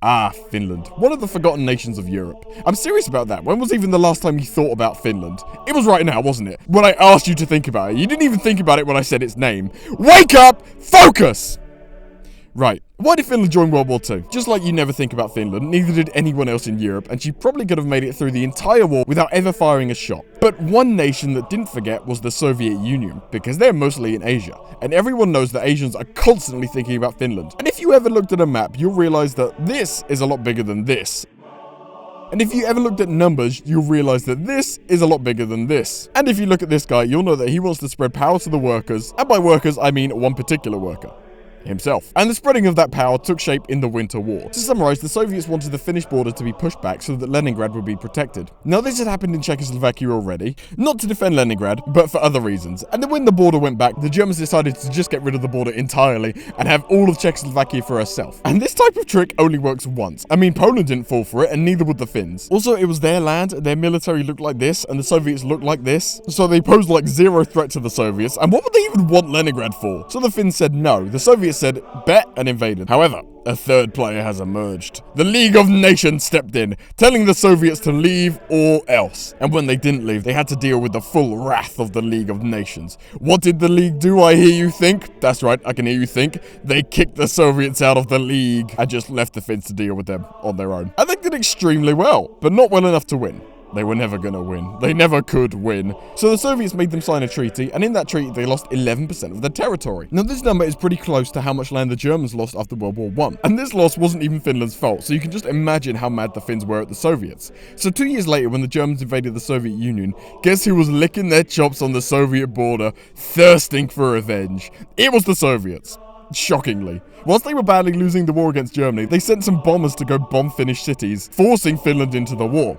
Ah, Finland. One of the forgotten nations of Europe. I'm serious about that. When was even the last time you thought about Finland? It was right now, wasn't it? When I asked you to think about it. You didn't even think about it when I said its name. Wake up! Focus! Right. Why did Finland join World War II? Just like you never think about Finland, neither did anyone else in Europe, and she probably could have made it through the entire war without ever firing a shot. But one nation that didn't forget was the Soviet Union, because they're mostly in Asia, and everyone knows that Asians are constantly thinking about Finland. And if you ever looked at a map, you'll realize that this is a lot bigger than this. And if you ever looked at numbers, you'll realize that this is a lot bigger than this. And if you look at this guy, you'll know that he wants to spread power to the workers, and by workers, I mean one particular worker. Himself. And the spreading of that power took shape in the Winter War. To summarize, the Soviets wanted the Finnish border to be pushed back so that Leningrad would be protected. Now this had happened in Czechoslovakia already, not to defend Leningrad, but for other reasons. And then when the border went back, the Germans decided to just get rid of the border entirely and have all of Czechoslovakia for herself. And this type of trick only works once. I mean, Poland didn't fall for it, and neither would the Finns. Also, it was their land, their military looked like this, and the Soviets looked like this, so they posed like zero threat to the Soviets, and what would they even want Leningrad for? So the Finns said no. The Soviets said, bet, and invaded. However, a third player has emerged. The League of Nations stepped in, telling the Soviets to leave or else. And when they didn't leave, they had to deal with the full wrath of the League of Nations. What did the League do, I hear you think? That's right, I can hear you think. They kicked the Soviets out of the League and just left the Finns to deal with them on their own. And they did extremely well, but not well enough to win. They were never gonna win. They never could win. So the Soviets made them sign a treaty, and in that treaty they lost 11% of their territory. Now this number is pretty close to how much land the Germans lost after World War I. And this loss wasn't even Finland's fault, so you can just imagine how mad the Finns were at the Soviets. So 2 years later, when the Germans invaded the Soviet Union, guess who was licking their chops on the Soviet border, thirsting for revenge? It was the Soviets. Shockingly. Whilst they were badly losing the war against Germany, they sent some bombers to go bomb Finnish cities, forcing Finland into the war.